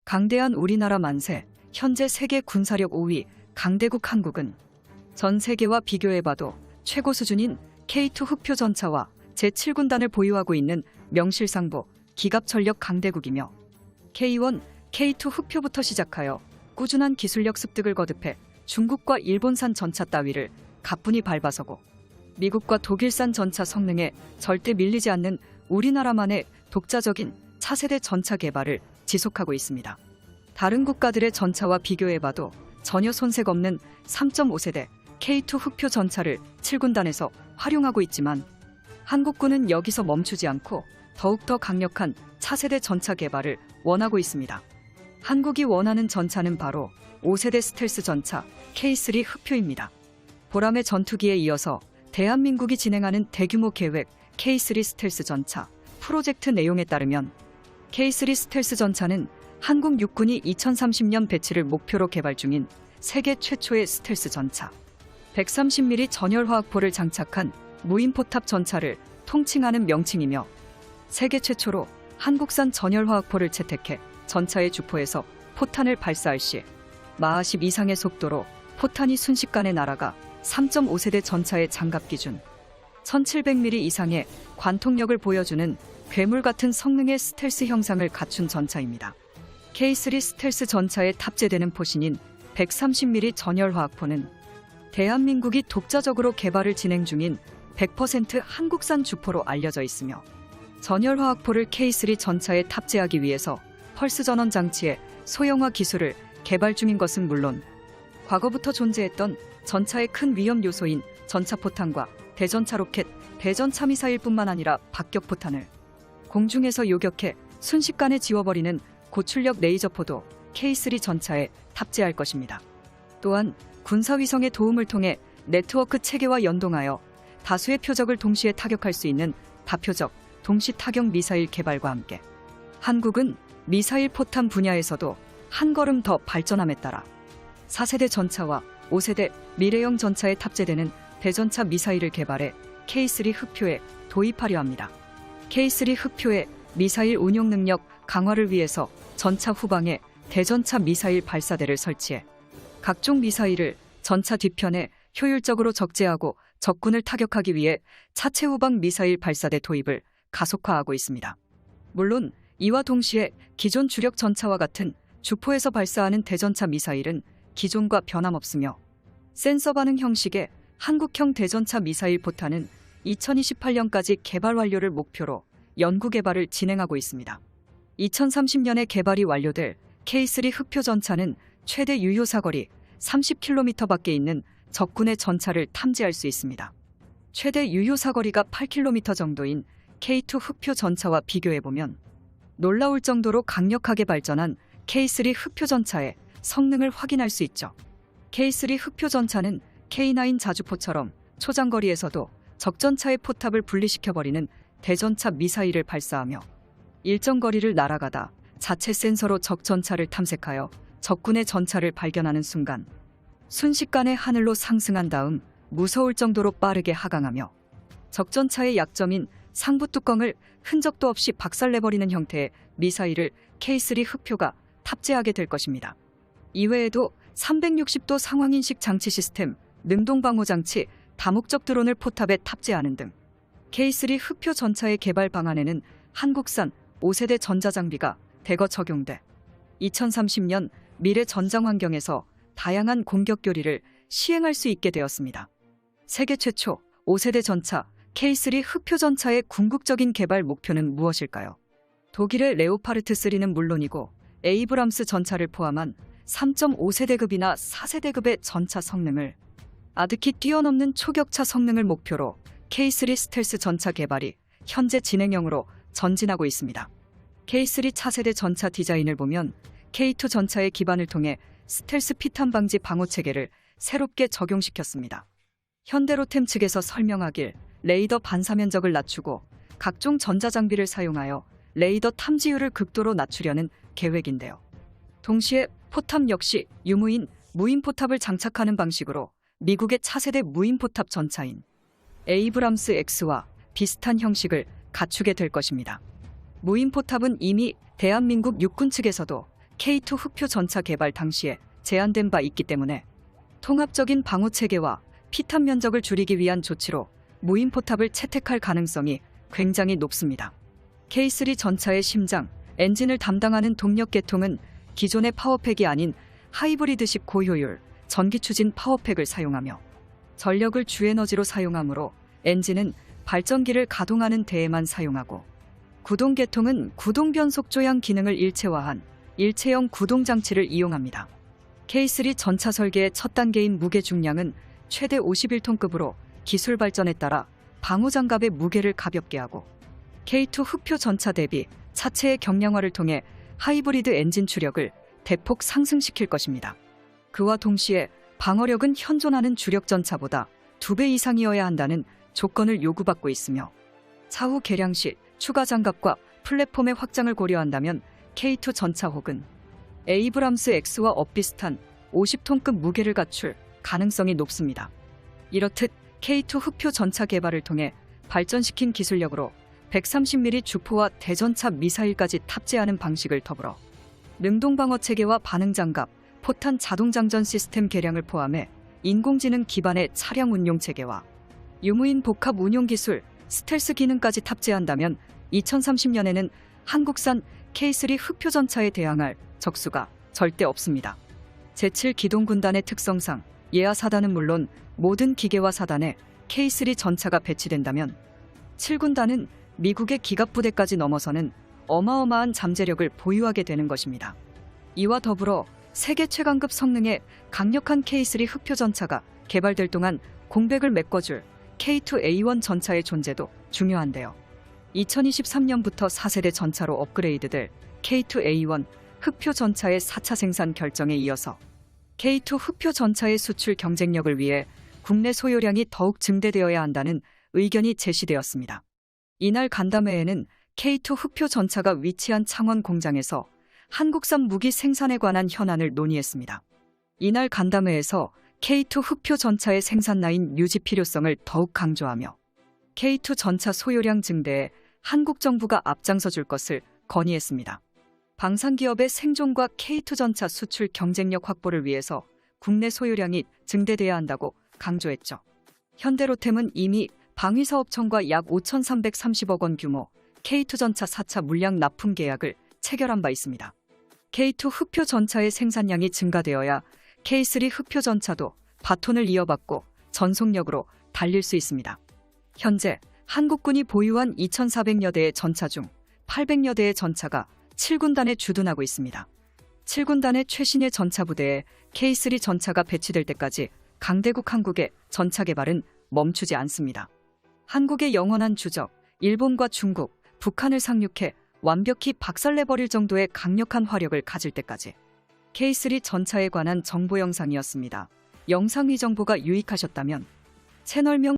강대한 우리나라 만세, 현재 세계 군사력 5위 강대국 한국은 전 세계와 비교해봐도 최고 수준인 K2 흑표 전차와 제7군단을 보유하고 있는 명실상부 기갑전력 강대국이며 K1, K2 흑표부터 시작하여 꾸준한 기술력 습득을 거듭해 중국과 일본산 전차 따위를 가뿐히 밟아서고 미국과 독일산 전차 성능에 절대 밀리지 않는 우리나라만의 독자적인 차세대 전차 개발을 지속하고 있습니다. 다른 국가들의 전차와 비교해봐도 전혀 손색 없는 3.5세대 K2 흑표 전차를 7군단에서 활용하고 있지만 한국군은 여기서 멈추지 않고 더욱더 강력한 차세대 전차 개발을 원하고 있습니다. 한국이 원하는 전차는 바로 5세대 스텔스 전차 K3 흑표입니다. 보람의 전투기에 이어서 대한민국이 진행하는 대규모 계획 K3 스텔스 전차 프로젝트 내용에 따르면 K3 스텔스 전차는 한국 육군이 2030년 배치를 목표로 개발 중인 세계 최초의 스텔스 전차 130mm 전열화학포를 장착한 무인포탑 전차를 통칭하는 명칭이며 세계 최초로 한국산 전열화학포를 채택해 전차의 주포에서 포탄을 발사할 시 마하 10 이상의 속도로 포탄이 순식간에 날아가 3.5세대 전차의 장갑 기준 1700mm 이상의 관통력을 보여주는 괴물 같은 성능의 스텔스 형상을 갖춘 전차입니다. K3 스텔스 전차에 탑재되는 포신인 130mm 전열화학포는 대한민국이 독자적으로 개발을 진행 중인 100% 한국산 주포로 알려져 있으며 전열화학포를 K3 전차에 탑재하기 위해서 펄스 전원 장치의 소형화 기술을 개발 중인 것은 물론 과거부터 존재했던 전차의 큰 위험 요소인 전차포탄과 대전차 로켓, 대전차 미사일뿐만 아니라 박격포탄을 공중에서 요격해 순식간에 지워버리는 고출력 레이저포도 K3 전차에 탑재할 것입니다. 또한 군사위성의 도움을 통해 네트워크 체계와 연동하여 다수의 표적을 동시에 타격할 수 있는 다표적 동시 타격 미사일 개발과 함께 한국은 미사일 포탄 분야에서도 한 걸음 더 발전함에 따라 4세대 전차와 5세대 미래형 전차에 탑재되는 대전차 미사일을 개발해 K3 흑표에 도입하려 합니다. K3 흑표의 미사일 운용 능력 강화를 위해서 전차 후방에 대전차 미사일 발사대를 설치해 각종 미사일을 전차 뒤편에 효율적으로 적재하고 적군을 타격하기 위해 차체 후방 미사일 발사대 도입을 가속화하고 있습니다. 물론 이와 동시에 기존 주력 전차와 같은 주포에서 발사하는 대전차 미사일은 기존과 변함없으며 센서 반응 형식의 한국형 대전차 미사일 포탄은 2028년까지 개발 완료를 목표로 연구 개발을 진행하고 있습니다. 2030년에 개발이 완료될 K3 흑표 전차는 최대 유효 사거리 30km 밖에 있는 적군의 전차를 탐지할 수 있습니다. 최대 유효 사거리가 8km 정도인 K2 흑표 전차와 비교해보면 놀라울 정도로 강력하게 발전한 K3 흑표 전차의 성능을 확인할 수 있죠. K3 흑표 전차는 K9 자주포처럼 초장거리에서도 적전차의 포탑을 분리시켜버리는 대전차 미사일을 발사하며 일정 거리를 날아가다 자체 센서로 적전차를 탐색하여 적군의 전차를 발견하는 순간 순식간에 하늘로 상승한 다음 무서울 정도로 빠르게 하강하며 적전차의 약점인 상부 뚜껑을 흔적도 없이 박살내버리는 형태의 미사일을 K3 흑표가 탑재하게 될 것입니다. 이외에도 360도 상황인식 장치 시스템, 능동방호 장치, 다목적 드론을 포탑에 탑재하는 등 K3 흑표 전차의 개발 방안에는 한국산 5세대 전자장비가 대거 적용돼 2030년 미래 전장 환경에서 다양한 공격 교리를 시행할 수 있게 되었습니다. 세계 최초 5세대 전차 K3 흑표 전차의 궁극적인 개발 목표는 무엇일까요? 독일의 레오파르트 3는 물론이고 에이브람스 전차를 포함한 3.5세대급이나 4세대급의 전차 성능을 아득히 뛰어넘는 초격차 성능을 목표로 K3 스텔스 전차 개발이 현재 진행형으로 전진하고 있습니다. K3 차세대 전차 디자인을 보면 K2 전차의 기반을 통해 스텔스 피탄 방지 방호 체계를 새롭게 적용시켰습니다. 현대로템 측에서 설명하길 레이더 반사 면적을 낮추고 각종 전자장비를 사용하여 레이더 탐지율을 극도로 낮추려는 계획인데요. 동시에 포탑 역시 유무인, 무인포탑을 장착하는 방식으로 미국의 차세대 무인포탑 전차인 에이브람스 X와 비슷한 형식을 갖추게 될 것입니다. 무인포탑은 이미 대한민국 육군 측에서도 K2 흑표 전차 개발 당시에 제한된 바 있기 때문에 통합적인 방호 체계와 피탄 면적을 줄이기 위한 조치로 무인 포탑을 채택할 가능성이 굉장히 높습니다. K3 전차의 심장, 엔진을 담당하는 동력 계통은 기존의 파워팩이 아닌 하이브리드식 고효율, 전기 추진 파워팩을 사용하며 전력을 주에너지로 사용하므로 엔진은 발전기를 가동하는 데에만 사용하고 구동 계통은 구동 변속 조향 기능을 일체화한 일체형 구동 장치를 이용합니다. K3 전차 설계의 첫 단계인 무게 중량은 최대 51톤급으로 기술 발전에 따라 방호 장갑의 무게를 가볍게 하고 K2 흑표 전차 대비 차체의 경량화를 통해 하이브리드 엔진 추력을 대폭 상승시킬 것입니다. 그와 동시에 방어력은 현존하는 주력 전차보다 2배 이상이어야 한다는 조건을 요구받고 있으며 차후 개량 시 추가 장갑과 플랫폼의 확장을 고려한다면 K2 전차 혹은 에이브람스 X와 엇비슷한 50톤급 무게를 갖출 가능성이 높습니다. 이렇듯 K2 흑표 전차 개발을 통해 발전시킨 기술력으로 130mm 주포와 대전차 미사일까지 탑재하는 방식을 더불어 능동방어 체계와 반응장갑, 포탄 자동장전 시스템 개량을 포함해 인공지능 기반의 차량 운용 체계와 유무인 복합 운용 기술, 스텔스 기능까지 탑재한다면 2030년에는 한국산 K3 흑표 전차에 대항할 적수가 절대 없습니다. 제7기동군단의 특성상 예하 사단은 물론 모든 기계화 사단에 K3 전차가 배치된다면 7군단은 미국의 기갑부대까지 넘어서는 어마어마한 잠재력을 보유하게 되는 것입니다. 이와 더불어 세계 최강급 성능의 강력한 K3 흑표 전차가 개발될 동안 공백을 메꿔줄 K2A1 전차의 존재도 중요한데요. 2023년부터 4세대 전차로 업그레이드될 K2A1 흑표 전차의 4차 생산 결정에 이어서 K2 흑표 전차의 수출 경쟁력을 위해 국내 소요량이 더욱 증대되어야 한다는 의견이 제시되었습니다. 이날 간담회에는 K2 흑표 전차가 위치한 창원 공장에서 한국산 무기 생산에 관한 현안을 논의했습니다. 이날 간담회에서 K2 흑표 전차의 생산 라인 유지 필요성을 더욱 강조하며 K2 전차 소요량 증대에 한국 정부가 앞장서 줄 것을 건의했습니다. 방산기업의 생존과 K2 전차 수출 경쟁력 확보를 위해서 국내 소요량이 증대돼야 한다고 강조했죠. 현대로템은 이미 방위사업청과 약 5,330억 원 규모 K2 전차 4차 물량 납품 계약을 체결한 바 있습니다. K2 흑표 전차의 생산량이 증가되어야 K3 흑표 전차도 바톤을 이어받고 전속력으로 달릴 수 있습니다. 현재 한국군이 보유한 2,400여 대의 전차 중 800여 대의 전차가 7군단에 주둔하고 있습니다. 7군단의 최신의 전차 부대에 K3 전차가 배치될 때까지 강대국 한국의 전차 개발은 멈추지 않습니다. 한국의 영원한 주적, 일본과 중국, 북한을 상륙해 완벽히 박살내버릴 정도의 강력한 화력을 가질 때까지 K3 전차에 관한 정보 영상이었습니다. 영상 이 정보가 유익하셨다면 채널명